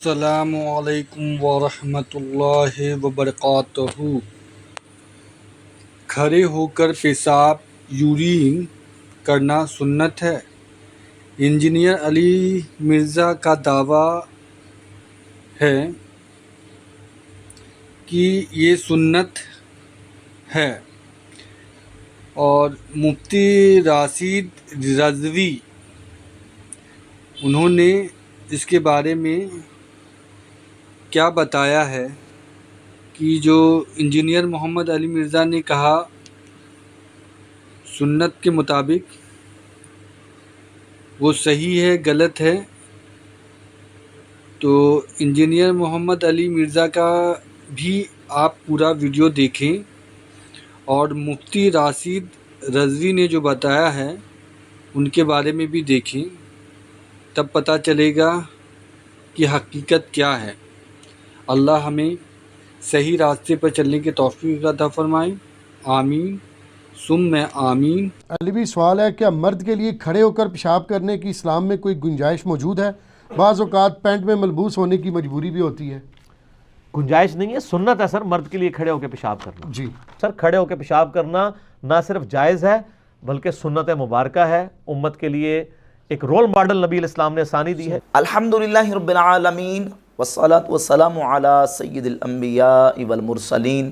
السلام علیکم ورحمۃ اللہ وبرکاتہ۔ کھڑے ہو کر پیشاب یورین کرنا سنت ہے؟ انجینئر علی مرزا کا دعویٰ ہے کہ یہ سنت ہے اور مفتی راشد رضوی انہوں نے اس کے بارے میں کیا بتایا ہے کہ جو انجینئر محمد علی مرزا نے کہا سنت کے مطابق وہ صحیح ہے غلط ہے۔ تو انجینئر محمد علی مرزا کا بھی آپ پورا ویڈیو دیکھیں اور مفتی راشد رضوی نے جو بتایا ہے ان کے بارے میں بھی دیکھیں، تب پتہ چلے گا کہ حقیقت کیا ہے۔ اللہ ہمیں صحیح راستے پر چلنے کی توفیق عطا فرمائے، آمین ثم آمین۔ علی بھی سوال ہے، کیا مرد کے لیے کھڑے ہو کر پیشاب کرنے کی اسلام میں کوئی گنجائش موجود ہے؟ بعض اوقات پینٹ میں ملبوس ہونے کی مجبوری بھی ہوتی ہے۔ گنجائش نہیں ہے، سنت ہے سر مرد کے لیے کھڑے ہو کے پیشاب کرنا۔ جی سر کھڑے ہو کے پیشاب کرنا نہ صرف جائز ہے بلکہ سنت مبارکہ ہے، امت کے لیے ایک رول ماڈل نبی الاسلام نے ثانی دی ہے۔ الحمدللہ رب العالمین والصلاة والسلام علی سید الانبیاء والمرسلین،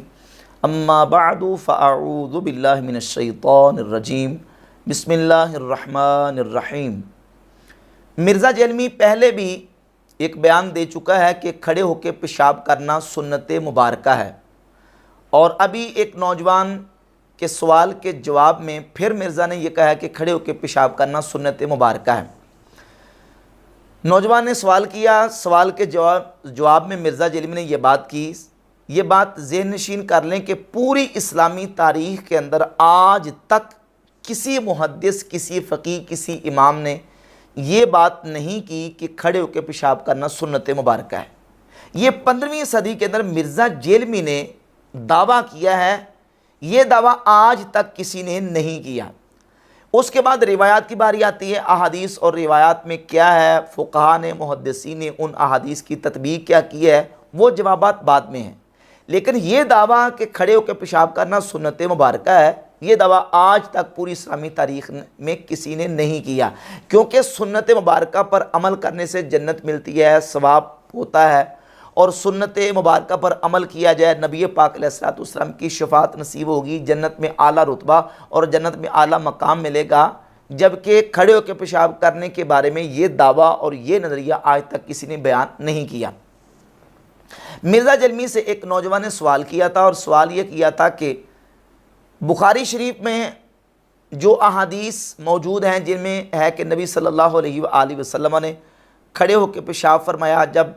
اما بعد فاعوذ باللہ من الشیطان الرجیم، بسم اللہ الرحمن الرحیم۔ مرزا جیلمی پہلے بھی ایک بیان دے چکا ہے کہ کھڑے ہو کے پیشاب کرنا سنت مبارکہ ہے، اور ابھی ایک نوجوان کے سوال کے جواب میں پھر مرزا نے یہ کہا ہے کہ کھڑے ہو کے پیشاب کرنا سنت مبارکہ ہے۔ نوجوان نے سوال کیا، سوال کے جواب میں مرزا جیلمی نے یہ بات کی، یہ بات ذہن نشین کر لیں کہ پوری اسلامی تاریخ کے اندر آج تک کسی محدث، کسی فقیہ، کسی امام نے یہ بات نہیں کی کہ کھڑے ہو کے پیشاب کرنا سنت مبارکہ ہے۔ یہ 15ویں صدی کے اندر مرزا جیلمی نے دعویٰ کیا ہے، یہ دعویٰ آج تک کسی نے نہیں کیا۔ اس کے بعد روایات کی باری آتی ہے، احادیث اور روایات میں کیا ہے، فقہاء نے، محدثین نے ان احادیث کی تطبیق کیا کی ہے، وہ جوابات بعد میں ہیں۔ لیکن یہ دعویٰ کہ کھڑے ہو کے پیشاب کرنا سنت مبارکہ ہے، یہ دعویٰ آج تک پوری اسلامی تاریخ میں کسی نے نہیں کیا، کیونکہ سنت مبارکہ پر عمل کرنے سے جنت ملتی ہے، ثواب ہوتا ہے، اور سنت مبارکہ پر عمل کیا جائے نبی پاک علیہ السلام کی شفاعت نصیب ہوگی، جنت میں اعلیٰ رتبہ اور جنت میں اعلیٰ مقام ملے گا۔ جبکہ کھڑے ہو کے پیشاب کرنے کے بارے میں یہ دعویٰ اور یہ نظریہ آج تک کسی نے بیان نہیں کیا۔ مرزا جیلمی سے ایک نوجوان نے سوال کیا تھا، اور سوال یہ کیا تھا کہ بخاری شریف میں جو احادیث موجود ہیں جن میں ہے کہ نبی صلی اللہ علیہ وآلہ وسلم نے کھڑے ہو کے پیشاب فرمایا، جب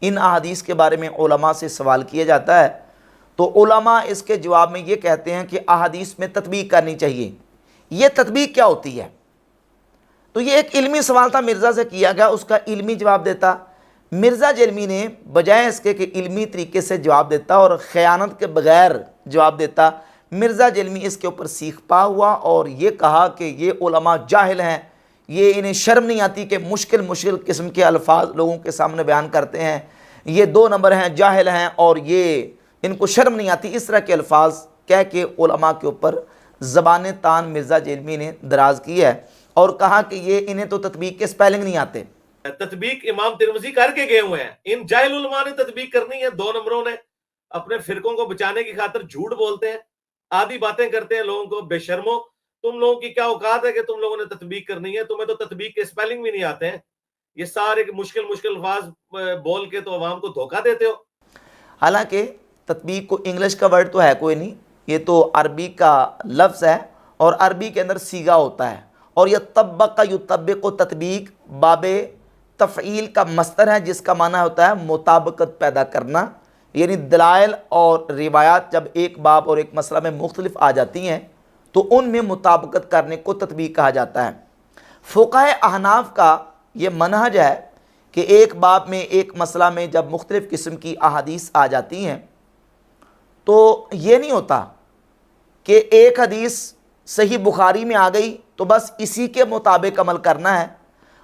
ان احادیث کے بارے میں علماء سے سوال کیا جاتا ہے تو علماء اس کے جواب میں یہ کہتے ہیں کہ احادیث میں تطبیق کرنی چاہیے۔ یہ تطبیق کیا ہوتی ہے؟ تو یہ ایک علمی سوال تھا، مرزا سے کیا گیا، اس کا علمی جواب دیتا۔ مرزا جیلمی نے بجائے اس کے کہ علمی طریقے سے جواب دیتا اور خیانت کے بغیر جواب دیتا، مرزا جیلمی اس کے اوپر سیخ پا ہوا اور یہ کہا کہ یہ علماء جاہل ہیں، یہ انہیں شرم نہیں آتی کہ مشکل قسم کے الفاظ لوگوں کے سامنے بیان کرتے ہیں، یہ 2 نمبر ہیں، جاہل ہیں، اور یہ ان کو شرم نہیں آتی، اس طرح کے الفاظ کہہ کے علماء کے اوپر زبان تان مرزا جیلمی نے دراز کی ہے، اور کہا کہ یہ انہیں تو تطبیق کے سپیلنگ نہیں آتے۔ تطبیق امام ترمذی کر کے گئے ہوئے ہیں، ان جاہل علماء نے تطبیق کرنی ہے، 2 نمبروں نے اپنے فرقوں کو بچانے کی خاطر جھوٹ بولتے ہیں، آدھی باتیں کرتے ہیں لوگوں کو، بے شرمو، تم لوگوں کی کیا اوقات ہے کہ تم لوگوں نے تطبیق کرنی ہے؟ تمہیں تو تطبیق کے سپیلنگ بھی نہیں آتے ہیں، یہ سارے مشکل الفاظ بول کے تو عوام کو دھوکہ دیتے ہو۔ حالانکہ تطبیق کو انگلش کا ورڈ تو ہے کوئی نہیں، یہ تو عربی کا لفظ ہے، اور عربی کے اندر صیغہ ہوتا ہے، اور یہ طبق یطبق و تطبیق باب تفعیل کا مصدر ہے، جس کا معنی ہوتا ہے مطابقت پیدا کرنا، یعنی دلائل اور روایات جب ایک باب اور ایک مسئلہ میں مختلف آ جاتی ہیں تو ان میں مطابقت کرنے کو تطبیق کہا جاتا ہے۔ فقہائے احناف کا یہ منہج ہے کہ ایک باب میں، ایک مسئلہ میں جب مختلف قسم کی احادیث آ جاتی ہیں تو یہ نہیں ہوتا کہ ایک حدیث صحیح بخاری میں آ گئی تو بس اسی کے مطابق عمل کرنا ہے،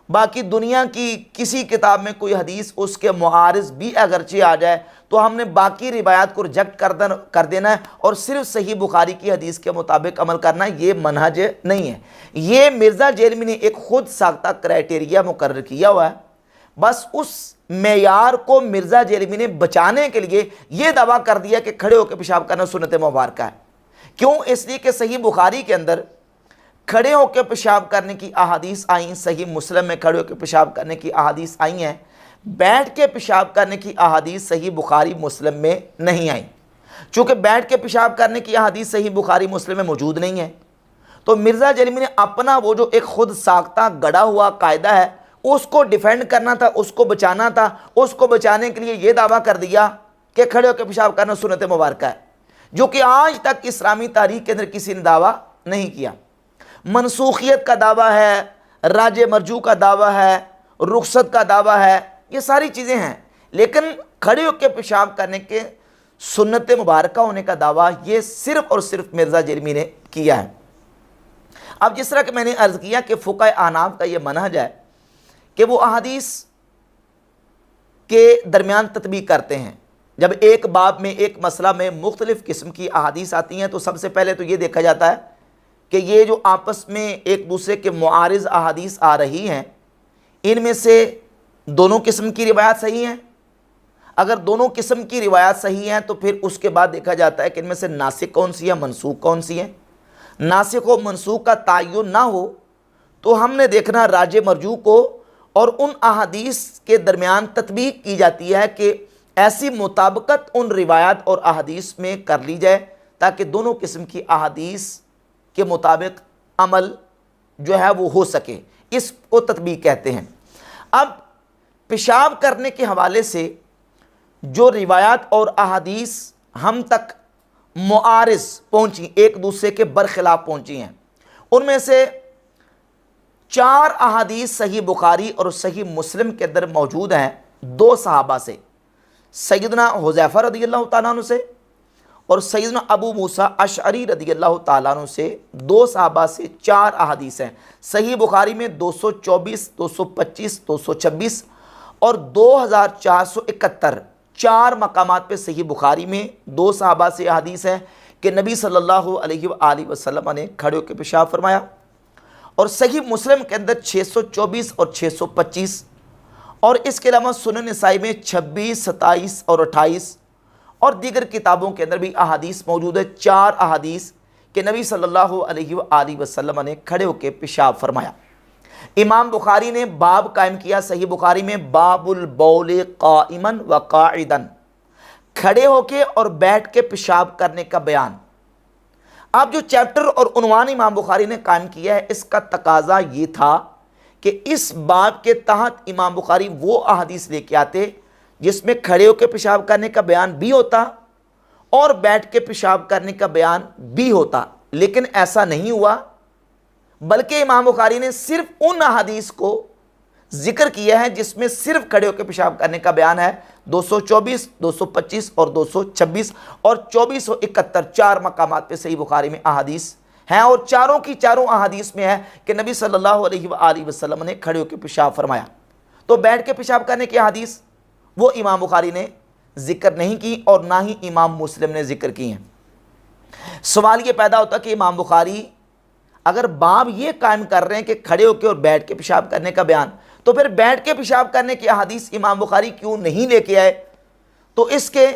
باقی دنیا کی کسی کتاب میں کوئی حدیث اس کے معارض بھی اگرچہ آ جائے تو ہم نے باقی روایات کو ریجیکٹ کر دینا ہے اور صرف صحیح بخاری کی حدیث کے مطابق عمل کرنا ہے. یہ منہج نہیں ہے. یہ مرزا جیلمی نے ایک خود ساختہ کرائٹیریا مقرر کیا ہوا ہے. بس اس معیار کو مرزا جیلمی نے بچانے کے لیے یہ دعویٰ کر دیا کہ کھڑے ہو کے پیشاب کرنا سنت مبارکہ ہے. کیوں؟ اس لیے کہ صحیح بخاری کے اندر کھڑے ہو کے پیشاب کرنے کی احادیث آئیں، صحیح مسلم میں کھڑے ہو کے پیشاب کرنے کی احادیث آئی ہیں. بیٹھ کے پیشاب کرنے کی احادیث صحیح بخاری مسلم میں نہیں آئیں. چونکہ بیٹھ کے پیشاب کرنے کی احادیث صحیح بخاری مسلم میں موجود نہیں ہے، تو مرزا جیلمی نے اپنا وہ جو ایک خود ساختہ گڑا ہوا قاعدہ ہے اس کو ڈیفینڈ کرنا تھا، اس کو بچانا تھا. اس کو بچانے کے لیے یہ دعویٰ کر دیا کہ کھڑے ہو کے پیشاب کرنا سنت مبارکہ ہے، جو کہ آج تک اسلامی تاریخ کے اندر کسی نے دعویٰ نہیں کیا. منسوخیت کا دعویٰ ہے، راج مرجو کا دعویٰ ہے، رخصت کا دعویٰ ہے، یہ ساری چیزیں ہیں، لیکن کھڑے ہو کے پیشاب کرنے کے سنت مبارکہ ہونے کا دعویٰ یہ صرف اور صرف مرزا جیلمی نے کیا ہے. اب جس طرح کہ میں نے عرض کیا کہ فقہ احناف کا یہ منہج ہے کہ وہ احادیث کے درمیان تطبیق کرتے ہیں. جب ایک باب میں ایک مسئلہ میں مختلف قسم کی احادیث آتی ہیں تو سب سے پہلے تو یہ دیکھا جاتا ہے کہ یہ جو آپس میں ایک دوسرے کے معارض احادیث آ رہی ہیں ان میں سے دونوں قسم کی روایات صحیح ہیں. اگر دونوں قسم کی روایات صحیح ہیں تو پھر اس کے بعد دیکھا جاتا ہے کہ ان میں سے ناسخ کون سی ہے، منسوخ کون سی ہے. ناسخ و منسوخ کا تعین نہ ہو تو ہم نے دیکھنا راج مرجو کو اور ان احادیث کے درمیان تطبیق کی جاتی ہے کہ ایسی مطابقت ان روایات اور احادیث میں کر لی جائے تاکہ دونوں قسم کی احادیث کے مطابق عمل جو ہے وہ ہو سکے. اس کو تطبیق کہتے ہیں. اب پیشاب کرنے کے حوالے سے جو روایات اور احادیث ہم تک معارض پہنچی، ایک دوسرے کے برخلاف پہنچی ہیں، ان میں سے 4 احادیث صحیح بخاری اور صحیح مسلم کے اندر موجود ہیں 2 صحابہ سے، سیدنا حذیفہ رضی اللہ تعالیٰ عنہ سے اور سیدنا ابو موسیٰ اشعری رضی اللہ تعالیٰ عنہ سے. 2 صحابہ سے 4 احادیث ہیں. صحیح بخاری میں 224، 225، 226 اور 2471 4 مقامات پہ صحیح بخاری میں 2 صحابہ سے احادیث ہیں کہ نبی صلی اللہ علیہ وآلہ وسلم نے کھڑے ہو کے پیشاب فرمایا. اور صحیح مسلم کے اندر 624 اور 625 اور اس کے علاوہ سنن نسائی میں 26، 27 اور 28 اور دیگر کتابوں کے اندر بھی احادیث موجود ہے. 4 احادیث کہ نبی صلی اللہ علیہ وآلہ وسلم نے کھڑے ہو کے پیشاب فرمایا. امام بخاری نے باب قائم کیا صحیح بخاری میں، باب البول قائما وقاعدا، کھڑے ہو کے اور بیٹھ کے پیشاب کرنے کا بیان. اب جو چیپٹر اور عنوان امام بخاری نے قائم کیا ہے اس کا تقاضا یہ تھا کہ اس باب کے تحت امام بخاری وہ احادیث لے کے آتے جس میں کھڑے ہو کے پیشاب کرنے کا بیان بھی ہوتا اور بیٹھ کے پیشاب کرنے کا بیان بھی ہوتا. لیکن ایسا نہیں ہوا، بلکہ امام بخاری نے صرف ان احادیث کو ذکر کیا ہے جس میں صرف کھڑے ہو کے پیشاب کرنے کا بیان ہے. 224، 225 اور 226 اور 2471 4 مقامات پہ صحیح بخاری میں احادیث ہیں اور چاروں کی چاروں احادیث میں ہے کہ نبی صلی اللہ علیہ وآلہ وسلم نے کھڑے ہو کے پیشاب فرمایا. تو بیٹھ کے پیشاب کرنے کی احادیث وہ امام بخاری نے ذکر نہیں کی اور نہ ہی امام مسلم نے ذکر کی ہیں. سوال یہ پیدا ہوتا کہ امام بخاری اگر باب یہ قائم کر رہے ہیں کہ کھڑے ہو کے اور بیٹھ کے پیشاب کرنے کا بیان، تو پھر بیٹھ کے پیشاب کرنے کی احادیث امام بخاری کیوں نہیں لے کے آئے؟ تو اس کے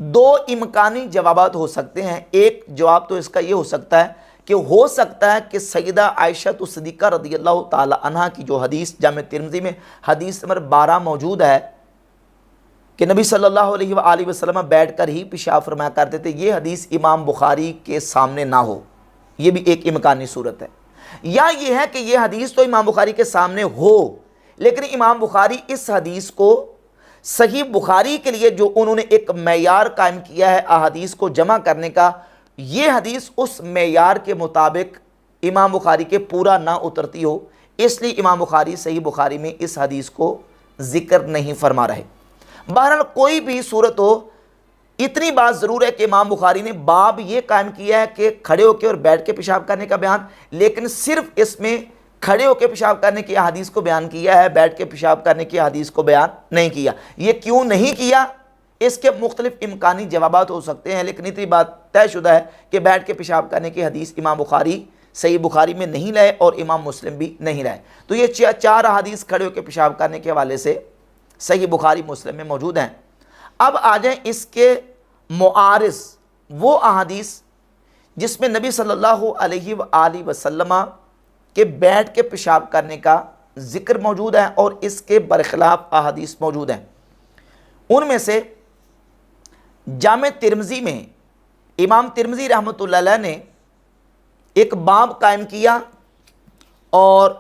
2 امکانی جوابات ہو سکتے ہیں. ایک جواب تو اس کا یہ ہو سکتا ہے کہ سیدہ عائشہ صدیقہ رضی اللہ تعالی عنہ کی جو حدیث جامع ترمذی میں حدیث نمبر 12 موجود ہے کہ نبی صلی اللہ علیہ وآلہ وسلم بیٹھ کر ہی پیشاب فرمایا کرتے تھے، یہ حدیث امام بخاری کے سامنے نہ ہو. یہ بھی ایک امکانی صورت ہے. یا یہ ہے کہ یہ حدیث تو امام بخاری کے سامنے ہو لیکن امام بخاری اس حدیث کو صحیح بخاری کے لیے جو انہوں نے ایک معیار قائم کیا ہے احادیث کو جمع کرنے کا، یہ حدیث اس معیار کے مطابق امام بخاری کے پورا نہ اترتی ہو، اس لیے امام بخاری صحیح بخاری میں اس حدیث کو ذکر نہیں فرما رہے. بہرحال کوئی بھی صورت ہو، اتنی بات ضرور ہے کہ امام بخاری نے باب یہ قائم کیا ہے کہ کھڑے ہو کے اور بیٹھ کے پیشاب کرنے کا بیان، لیکن صرف اس میں کھڑے ہو کے پیشاب کرنے کی احادیث کو بیان کیا ہے، بیٹھ کے پیشاب کرنے کی احادیث کو بیان نہیں کیا۔ یہ کیوں نہیں کیا؟ اس کے مختلف امکانی جوابات ہو سکتے ہیں، لیکن اتنی بات طے شدہ ہے کہ بیٹھ کے پیشاب کرنے کی حدیث امام بخاری صحیح بخاری میں نہیں لائے اور امام مسلم بھی نہیں لائے۔ تو یہ چار احادیث کھڑے ہو کے پیشاب کرنے کے حوالے سے صحیح بخاری مسلم میں موجود ہیں۔ اب آ جائیں اس کے معارض وہ احادیث جس میں نبی صلی اللہ علیہ وآلہ وسلم کے بیٹھ کے پیشاب کرنے کا ذکر موجود ہے اور اس کے برخلاف احادیث موجود ہیں۔ ان میں سے جامع ترمذی میں امام ترمذی رحمۃ اللہ علیہ نے ایک باب قائم کیا اور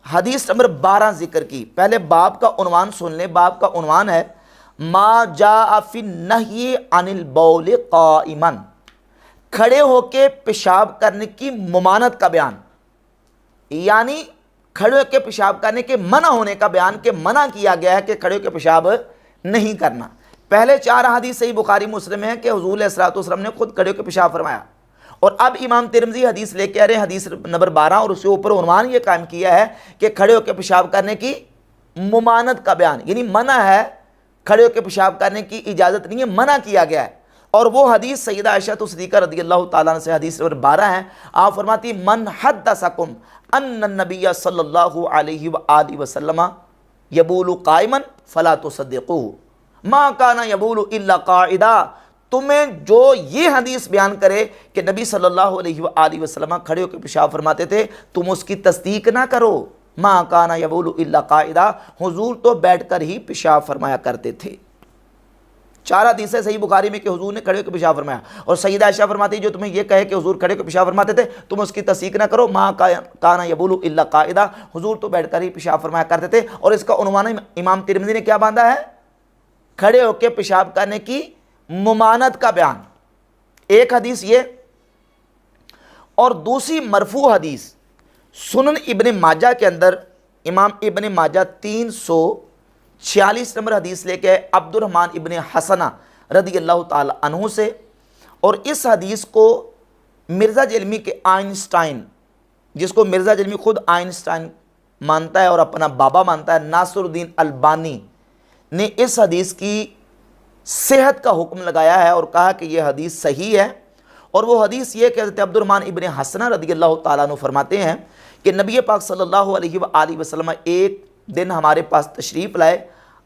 حدیث نمبر 12 ذکر کی۔ پہلے باب کا عنوان سن لیں۔ باب کا عنوان ہے ما جاء فی النہی عن البول قائما، کھڑے ہو کے پیشاب کرنے کی ممانعت کا بیان، یعنی کھڑے ہو کے پیشاب کرنے کے منع ہونے کا بیان کہ منع کیا گیا ہے کہ کھڑے ہو کے پیشاب نہیں کرنا۔ پہلے 4 حدیث صحیح بخاری مسلم ہیں کہ حضور علیہ الصلوۃ والسلام نے خود کھڑے ہو کے پیشاب فرمایا، اور اب امام ترمذی حدیث لے کے آ رہے ہیں حدیث نمبر 12 اور اس کے اوپر عنوان یہ قائم کیا ہے کہ کھڑے ہو کے پیشاب کرنے کی ممانعت کا بیان، یعنی منع ہے، کھڑے ہو کے پیشاب کرنے کی اجازت نہیں ہے، منع کیا گیا ہے۔ اور وہ حدیث سیدہ عائشہ صدیقہ رضی اللہ تعالیٰ عنہ سے حدیث نمبر 12 ہے۔ آپ فرماتی من حدثکم ان النبی صلی اللہ علیہ وآلہ وسلم یبول قائما فلا تصدقوه ما کان یبول الا قاعدا، تمہیں جو یہ حدیث بیان کرے کہ نبی صلی اللہ علیہ وآلہ وسلم کھڑے ہو کے پیشاب فرماتے تھے، تم اس کی تصدیق نہ کرو۔ ما کان یبول الا قاعدا، حضور تو بیٹھ کر ہی پیشاب فرمایا کرتے تھے۔ 4 حدیثیں صحیح بخاری میں کہ حضور نے کھڑے ہو کے پیشاب فرمایا، اور سیدہ عائشہ فرماتی جو تمہیں یہ کہے کہ حضور کھڑے ہو کے پیشاب فرماتے تھے تم اس کی تصدیق نہ کرو۔ ما کان یبول الا قاعدا، حضور تو بیٹھ کر ہی پیشاب فرمایا کرتے تھے۔ اور اس کا عنوان امام ترمذی نے کیا باندھا ہے؟ کھڑے ہو کے پیشاب کرنے کی ممانعت کا بیان۔ ایک حدیث یہ، اور دوسری مرفوع حدیث سنن ابن ماجہ کے اندر امام ابن ماجہ 346 نمبر حدیث لے کے عبد الرحمن ابن حسنہ رضی اللہ تعالی عنہ سے، اور اس حدیث کو مرزا جلمی کے آئنسٹائن، جس کو مرزا جلمی خود آئنسٹائن مانتا ہے اور اپنا بابا مانتا ہے، ناصر الدین البانی نے اس حدیث کی صحت کا حکم لگایا ہے اور کہا کہ یہ حدیث صحیح ہے۔ اور وہ حدیث یہ کہ حضرت عبد الرحمن ابن حسنہ رضی اللہ تعالیٰ عنہ فرماتے ہیں کہ نبی پاک صلی اللہ علیہ وآلہ وسلم ایک دن ہمارے پاس تشریف لائے،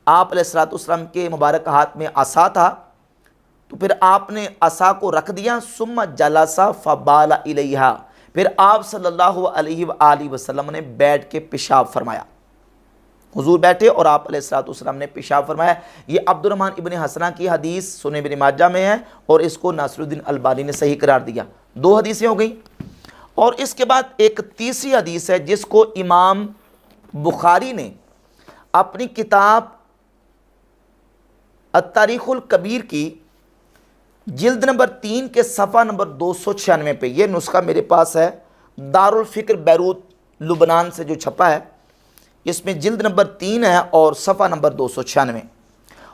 آپ علیہ الصلوۃ والسلام کے مبارک ہاتھ میں عصا تھا، تو پھر آپ نے عصا کو رکھ دیا، ثم جلس فبال الیہا، پھر آپ صلی اللہ علیہ وآلہ وسلم نے بیٹھ کے پیشاب فرمایا۔ حضور بیٹھے اور آپ علیہ الصلوۃ والسلام نے پیشاب فرمایا۔ یہ عبد الرحمن ابن حسنہ کی حدیث سنن ابن ماجہ میں ہے اور اس کو ناصر الدین البانی نے صحیح قرار دیا۔ 2 حدیثیں ہو گئیں، اور اس کے بعد ایک تیسری حدیث ہے جس کو امام بخاری نے اپنی کتاب التاریخ الکبیر کی جلد نمبر 3 کے صفحہ نمبر 296 پہ، یہ نسخہ میرے پاس ہے دارالفکر بیروت لبنان سے جو چھپا ہے، اس میں جلد نمبر 3 ہے اور صفحہ نمبر 296،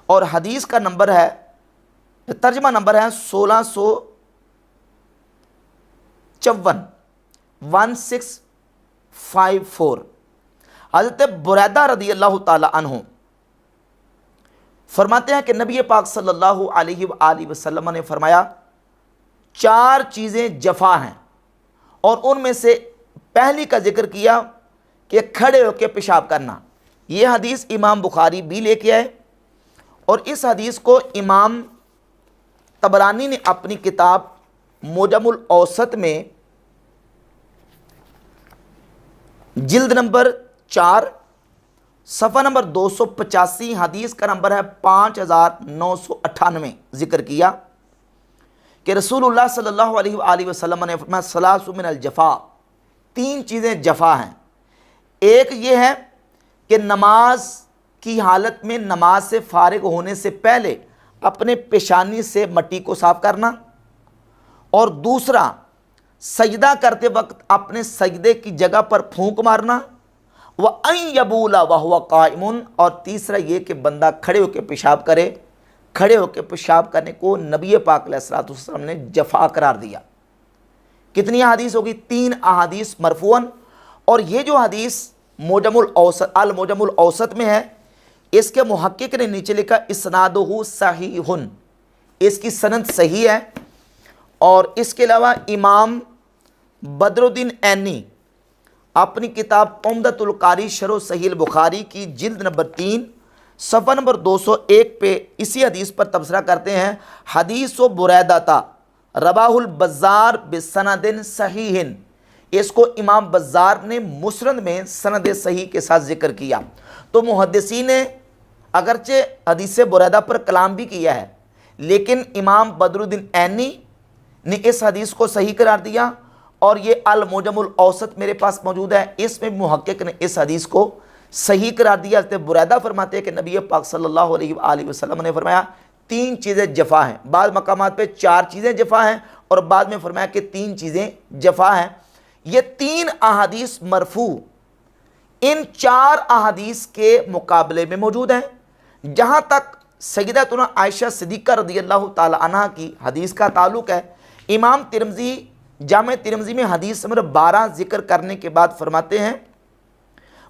اور حدیث کا نمبر ہے، ترجمہ نمبر ہے 1654 حضرت بریدہ رضی اللہ تعالی عنہ فرماتے ہیں کہ نبی پاک صلی اللہ علیہ وآلہ وسلم نے فرمایا 4 چیزیں جفا ہیں، اور ان میں سے پہلی کا ذکر کیا کہ کھڑے ہو کے پیشاب کرنا۔ یہ حدیث امام بخاری بھی لے کے آئے، اور اس حدیث کو امام طبرانی نے اپنی کتاب معجم الاوسط میں جلد نمبر 4 صفحہ نمبر 285 حدیث کا نمبر ہے 5998 ذکر کیا کہ رسول اللہ صلی اللہ علیہ وآلہ وسلم نے فرمایا ثلاث من الجفا، 3 چیزیں جفا ہیں۔ ایک یہ ہے کہ نماز کی حالت میں نماز سے فارغ ہونے سے پہلے اپنے پیشانی سے مٹی کو صاف کرنا، اور دوسرا سجدہ کرتے وقت اپنے سجدے کی جگہ پر پھونک مارنا، وَأَن يَبُولَ وَهُوَ قَائِمٌ، اور تیسرا یہ کہ بندہ کھڑے ہو کے پیشاب کرے۔ کھڑے ہو کے پیشاب کرنے کو نبی پاک علیہ الصلوۃ والسلام نے جفا قرار دیا۔ کتنی احادیث ہوگی؟ 3 احادیث مرفوعاً اور یہ جو حدیث موجم الاوسط الموجم الاوسط میں ہے، اس کے محقق نے نیچے لکھا اسنادہ صحیح، اس کی سند صحیح ہے۔ اور اس کے علاوہ امام بدر الدین عینی اپنی کتاب عمدۃ القاری شرح صحیح البخاری کی جلد نمبر 3 صفحہ نمبر 201 پہ اسی حدیث پر تبصرہ کرتے ہیں، حدیث و بریدہ رواہ البزار بسند صحیح، اس کو امام بزار نے مسند میں سند صحیح کے ساتھ ذکر کیا۔ تو محدثین نے اگرچہ حدیث بریدہ پر کلام بھی کیا ہے، لیکن امام بدر الدین عینی نے اس حدیث کو صحیح قرار دیا، اور یہ الموجم الاوسط میرے پاس موجود ہے، اس میں محقق نے اس حدیث کو صحیح قرار دیا۔ حضرت بریدہ فرماتے ہیں کہ نبی پاک صلی اللہ علیہ وآلہ وسلم نے فرمایا 3 چیزیں جفا ہیں، بعض مقامات پہ 4 چیزیں جفا ہیں، اور بعد میں فرمایا کہ 3 چیزیں جفا ہیں۔ یہ 3 احادیث مرفوع ان 4 احادیث کے مقابلے میں موجود ہیں۔ جہاں تک سیدتنا عائشہ صدیقہ رضی اللہ تعالی عنہ کی حدیث کا تعلق ہے، امام ترمذی جامع ترمذی میں حدیث نمبر 12 ذکر کرنے کے بعد فرماتے ہیں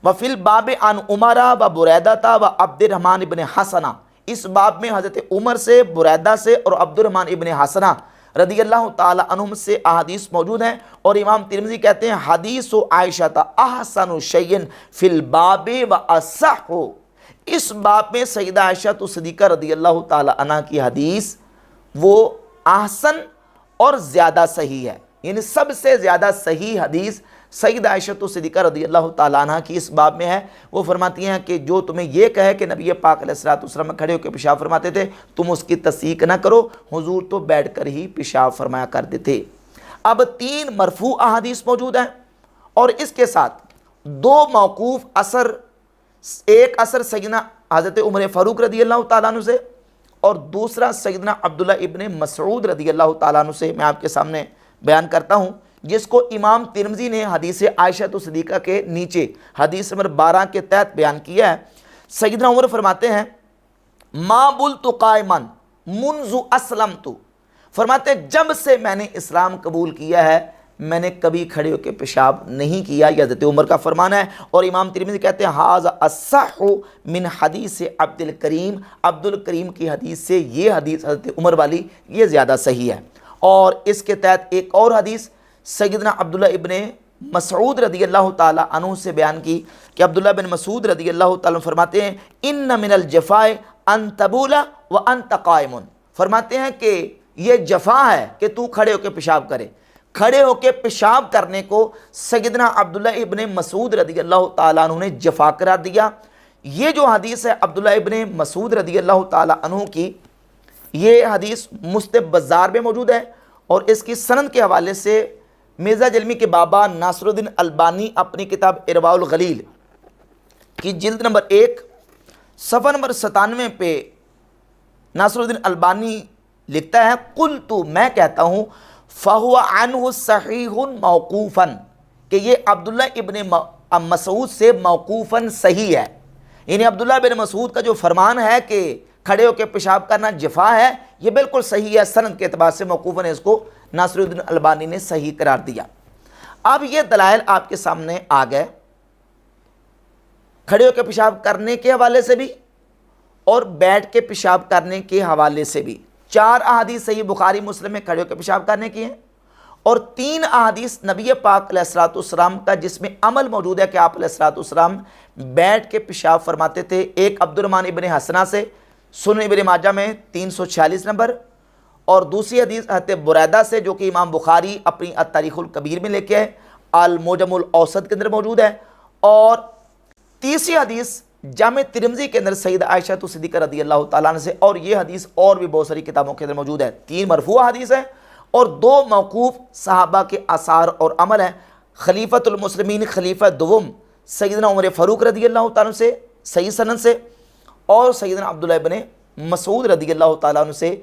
وفی الباب عن عمر و بریدہ و عبد الرحمن ابن حسنہ، اس باب میں حضرت عمر سے، بریدہ سے اور عبد الرحمن ابن حسنہ رضی اللہ تعالی عنہم سے احادیث موجود ہیں۔ اور امام ترمذی کہتے ہیں حدیث و عائشہ احسن شیء فی الباب و اصح، اس باب میں سیدہ عائشہ صدیقہ رضی اللہ تعالی عنہ کی حدیث وہ احسن اور زیادہ صحیح ہے، یعنی سب سے زیادہ صحیح حدیث سیدہ عائشہ صدیقہ رضی اللہ تعالی عنہ کی اس باب میں ہے۔ وہ فرماتی ہیں کہ جو تمہیں یہ کہے کہ نبی پاک علیہ الصلوۃ والسلام کھڑے ہو کے پیشاب فرماتے تھے، تم اس کی تصدیق نہ کرو، حضور تو بیٹھ کر ہی پیشاب فرمایا کرتے تھے۔ اب 3 مرفوع احادیث موجود ہیں، اور اس کے ساتھ 2 موقوف اثر، ایک اثر سیدنا حضرت عمر فاروق رضی اللہ تعالیٰ عنہ سے، اور دوسرا سیدنا عبداللہ ابن مسعود رضی اللہ تعالیٰ عنہ سے میں آپ کے سامنے بیان کرتا ہوں، جس کو امام ترمذی نے حدیث عائشہ صدیقہ کے نیچے حدیث نمبر 12 کے تحت بیان کیا ہے۔ سیدنا عمر فرماتے ہیں ما بلت قائما منذ اسلمت، فرماتے ہیں جب سے میں نے اسلام قبول کیا ہے میں نے کبھی کھڑے ہو کے پیشاب نہیں کیا، یہ حضرت عمر کا فرمان ہے۔ اور امام ترمذی کہتے ہیں ھذا اصح من حدیث عبد الکریم، عبد الکریم کی حدیث سے یہ حدیث حضرت عمر والی یہ زیادہ صحیح ہے۔ اور اس کے تحت ایک اور حدیث سیدنا عبداللہ ابن مسعود رضی اللہ تعالی عنہ سے بیان کی کہ عبداللہ بن مسعود رضی اللہ تعالی عنہ فرماتے ہیں ان من الجفاء ان تبول وانت قائم، فرماتے ہیں کہ یہ جفا ہے کہ تو کھڑے ہو کے پیشاب کرے۔ کھڑے ہو کے پیشاب کرنے کو سیدنا عبداللہ ابن مسعود رضی اللہ تعالیٰ عنہ نے جفا قرار دیا۔ یہ جو حدیث ہے عبداللہ ابن مسعود رضی اللہ تعالیٰ عنہ کی، یہ حدیث مستب بزار میں موجود ہے، اور اس کی سند کے حوالے سے مرزا جلمی کے بابا ناصر الدین البانی اپنی کتاب ارواء الغلیل کی جلد نمبر 1 صفحہ نمبر 97 پہ ناصر الدین البانی لکھتا ہے قلت، میں کہتا ہوں فہو عنہ صحیح موقوفاً، کہ یہ عبداللہ ابن مسعود سے موقوفاً صحیح ہے، یعنی عبداللہ بن مسعود کا جو فرمان ہے کہ کھڑے ہو کے پیشاب کرنا جفا ہے یہ بالکل صحیح ہے، سند کے اعتبار سے موقوفاً اس کو ناصر الدین البانی نے صحیح قرار دیا۔ اب یہ دلائل آپ کے سامنے آ گئے، کھڑے ہو کے پیشاب کرنے کے حوالے سے بھی اور بیٹھ کے پیشاب کرنے کے حوالے سے بھی۔ 4 احادیث صحیح بخاری مسلم میں کھڑے ہو کے پیشاب کرنے کی ہیں، اور 3 احادیث نبی پاک علیہ الصلوۃ والسلام کا جس میں عمل موجود ہے کہ آپ علیہ الصلوۃ والسلام بیٹھ کے پیشاب فرماتے تھے۔ ایک عبد الرحمن ابن حسنہ سے سنن ابن ماجہ میں 346 نمبر، اور دوسری حدیث حضرت بریدہ سے جو کہ امام بخاری اپنی التاریخ الکبیر میں لے کے ہے، الموجم الاوسط کے اندر موجود ہے، اور تیسری حدیث جامع ترمذی کے اندر سیدہ عائشہ صدیقہ رضی اللہ تعالیٰ عنہ سے، اور یہ حدیث اور بھی بہت ساری کتابوں کے اندر موجود ہے۔ 3 مرفوع حدیث ہیں اور 2 موقوف صحابہ کے آثار اور عمل ہیں۔ خلیفۃ المسلمین خلیفہ دوم سیدنا عمر فاروق رضی اللہ تعالیٰ عنہ سے صحیح سند سے، اور سیدنا عبداللہ ابن مسعود رضی اللہ تعالیٰ عنہ سے،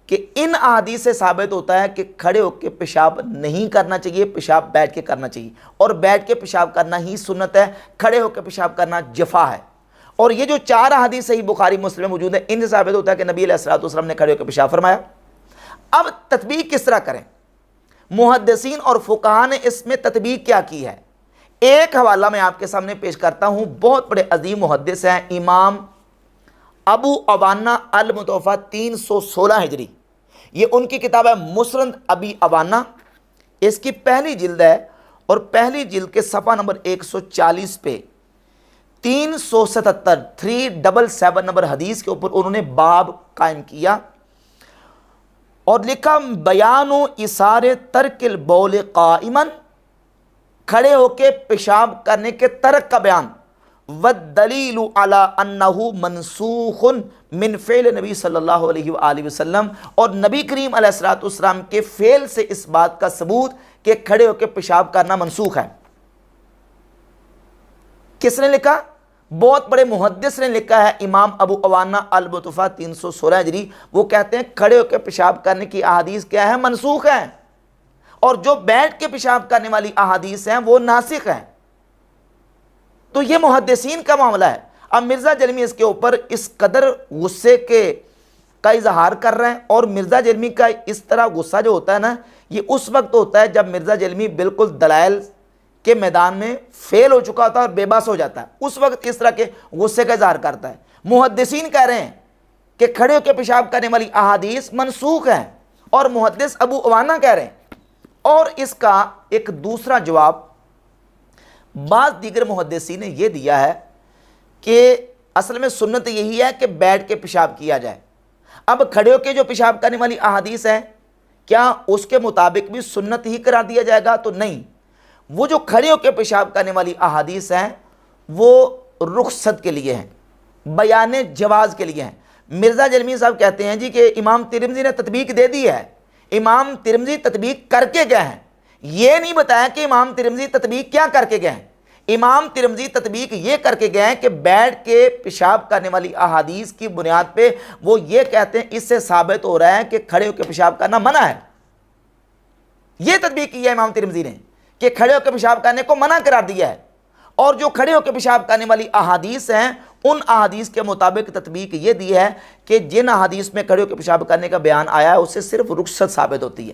کہ ان احادیث سے ثابت ہوتا ہے کہ کھڑے ہو کے پیشاب نہیں کرنا چاہیے، پیشاب بیٹھ کے کرنا چاہیے، اور بیٹھ کے پیشاب کرنا ہی سنت ہے، کھڑے ہو کے پیشاب کرنا جفا ہے۔ اور یہ جو 4 احادیث صحیح بخاری مسلم موجود ہیں ان سے ثابت ہوتا ہے کہ نبی علیہ الصلوۃ والسلام نے کھڑے ہو کے پیشاب فرمایا۔ اب تطبیق کس طرح کریں؟ محدثین اور فقہاء نے اس میں تطبیق کیا کی ہے؟ ایک حوالہ میں آپ کے سامنے پیش کرتا ہوں، بہت بڑے عظیم محدث ہیں امام ابو عوانہ المتوفیٰ 316 ہجری، یہ ان کی کتاب ہے مسند ابی عوانہ، اس کی پہلی جلد ہے، اور پہلی جلد کے صفحہ نمبر 140 پہ 377 نمبر حدیث کے اوپر انہوں نے باب قائم کیا اور لکھا بیان و اثار ترک البول قائمن، کھڑے ہو کے پیشاب کرنے کے ترک کا بیان، والدلیل علی انہ منسوخ من فعل نبی صلی اللہ علیہ وآلہ وسلم، اور نبی کریم علیہ السلام کے فعل سے اس بات کا ثبوت کہ کھڑے ہو کے پیشاب کرنا منسوخ ہے۔ کس نے لکھا؟ بہت بڑے محدث نے لکھا ہے امام ابو عوانہ المتوفیٰ 316 ہجری، وہ کہتے ہیں کھڑے ہو کے پیشاب کرنے کی احادیث کیا ہے؟ منسوخ ہیں، اور جو بیٹھ کے پیشاب کرنے والی احادیث ہیں وہ ناسخ ہیں۔ تو یہ محدثین کا معاملہ ہے۔ اب مرزا جلمی اس کے اوپر اس قدر غصے کا اظہار کر رہے ہیں، اور مرزا جلمی کا اس طرح غصہ جو ہوتا ہے نا، یہ اس وقت ہوتا ہے جب مرزا جلمی بالکل دلائل کے میدان میں فیل ہو چکا ہوتا ہے اور بے بس ہو جاتا ہے، اس وقت اس طرح کے غصے کا اظہار کرتا ہے۔ محدثین کہہ رہے ہیں کہ کھڑے ہو کے پیشاب کرنے والی احادیث منسوخ ہیں، اور محدث ابو عوانہ کہہ رہے ہیں۔ اور اس کا ایک دوسرا جواب بعض دیگر محدثین نے یہ دیا ہے کہ اصل میں سنت یہی ہے کہ بیٹھ کے پیشاب کیا جائے۔ اب کھڑے ہو کے جو پیشاب کرنے والی احادیث ہیں، کیا اس کے مطابق بھی سنت ہی قرار دیا جائے گا؟ تو نہیں، وہ جو کھڑے ہو کے پیشاب کرنے والی احادیث ہیں وہ رخصت کے لیے ہیں، بیان جواز کے لیے ہیں۔ مرزا جلمی صاحب کہتے ہیں جی کہ امام ترمذی نے تطبیق دے دی ہے، امام ترمذی تطبیق کر کے گئے ہیں، یہ نہیں بتایا کہ امام ترمذی تطبیق کیا کر کے گئے ہیں۔ امام ترمذی تطبیق یہ کر کے گئے ہیں کہ بیٹھ کے پیشاب کرنے والی احادیث کی بنیاد پہ وہ یہ کہتے ہیں اس سے ثابت ہو رہا ہے کہ کھڑے ہو کے پیشاب کرنا منع ہے۔ یہ تطبیق کی ہے امام ترمذی نے کہ کھڑے ہو کے پیشاب کرنے کو منع قرار دیا ہے، اور جو کھڑے ہو کے پیشاب کرنے والی احادیث ہیں ان احادیث کے مطابق تطبیق یہ دی ہے کہ جن احادیث میں کھڑے ہو کے پیشاب کرنے کا بیان آیا ہے اس سے صرف رخصت ثابت ہوتی ہے،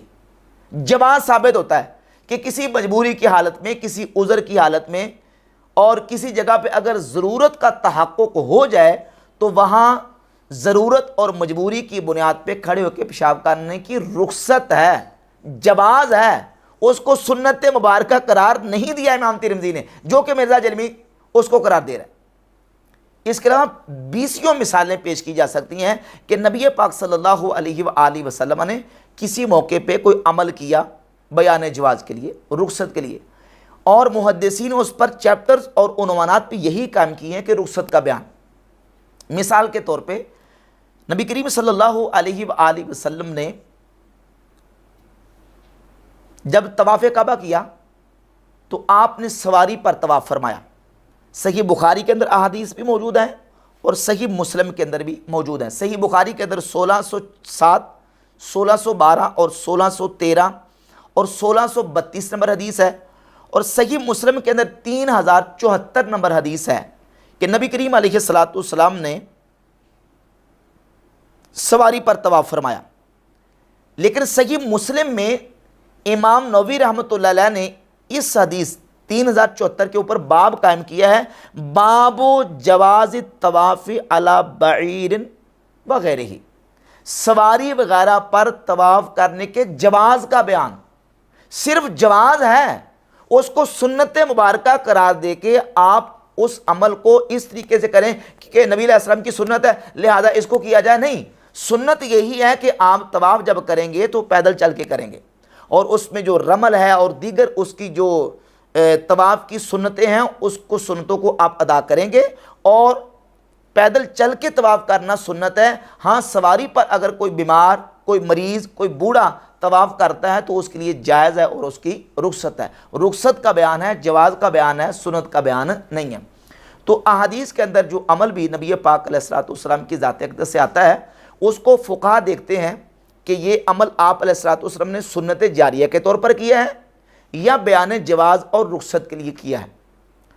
جواز ثابت ہوتا ہے کہ کسی مجبوری کی حالت میں، کسی عذر کی حالت میں، اور کسی جگہ پہ اگر ضرورت کا تحقق ہو جائے تو وہاں ضرورت اور مجبوری کی بنیاد پہ کھڑے ہو کے پیشاب کرنے کی رخصت ہے، جواز ہے، اس کو سنت مبارکہ قرار نہیں دیا امام ترمذی نے، جو کہ مرزا جلمی اس کو قرار دے رہا ہے۔ اس کے علاوہ 20 مثالیں پیش کی جا سکتی ہیں کہ نبی پاک صلی اللہ علیہ وآلہ وسلم نے کسی موقع پہ کوئی عمل کیا بیان جواز کے لیے، رخصت کے لیے، اور محدثین اس پر چیپٹرز اور عنوانات پہ یہی کام کیے ہیں کہ رخصت کا بیان۔ مثال کے طور پہ نبی کریم صلی اللہ علیہ وآلہ وسلم نے جب طواف کعبہ کیا تو آپ نے سواری پر طواف فرمایا۔ صحیح بخاری کے اندر احادیث بھی موجود ہیں اور صحیح مسلم کے اندر بھی موجود ہیں۔ صحیح بخاری کے اندر 1607، 1612 اور 1613 اور 1632 نمبر حدیث ہے، اور صحیح مسلم کے اندر 3074 نمبر حدیث ہے کہ نبی کریم علیہ السلام نے سواری پر طواف فرمایا۔ لیکن صحیح مسلم میں امام نووی رحمۃ اللہ علیہ نے اس حدیث 3074 کے اوپر باب قائم کیا ہے، باب جواز طواف علی بعیر وغیرہ، سواری وغیرہ پر طواف کرنے کے جواز کا بیان۔ صرف جواز ہے، اس کو سنت مبارکہ قرار دے کے آپ اس عمل کو اس طریقے سے کریں کہ نبی علیہ السلام کی سنت ہے لہذا اس کو کیا جائے، نہیں، سنت یہی ہے کہ آپ طواف جب کریں گے تو پیدل چل کے کریں گے، اور اس میں جو رمل ہے اور دیگر اس کی جو طواف کی سنتیں ہیں اس کو سنتوں کو آپ ادا کریں گے، اور پیدل چل کے طواف کرنا سنت ہے۔ ہاں، سواری پر اگر کوئی بیمار، کوئی مریض، کوئی بوڑھا طواف کرتا ہے تو اس کے لیے جائز ہے اور اس کی رخصت ہے۔ رخصت کا بیان ہے، جواز کا بیان ہے، سنت کا بیان نہیں ہے۔ تو احادیث کے اندر جو عمل بھی نبی پاک علیہ السلام کی ذات اقدس سے آتا ہے اس کو فقہا دیکھتے ہیں کہ یہ عمل آپ علیہ السلام نے سنت جاریہ کے طور پر کیا ہے یا بیان جواز اور رخصت کے لیے کیا ہے۔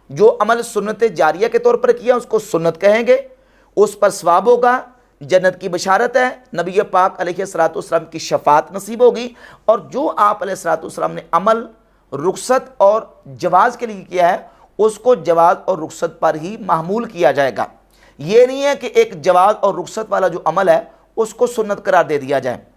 جو عمل سنت جاریہ کے طور پر کیا اس کو سنت کہیں گے، اس پر ثواب ہوگا، جنت کی بشارت ہے، نبی پاک علیہ السلام کی شفاعت نصیب ہوگی۔ اور جو آپ علیہ السلام نے عمل رخصت اور جواز کے لیے کیا ہے اس کو جواز اور رخصت پر ہی محمول کیا جائے گا۔ یہ نہیں ہے کہ ایک جواز اور رخصت والا جو عمل ہے اس کو سنت قرار دے دیا جائے۔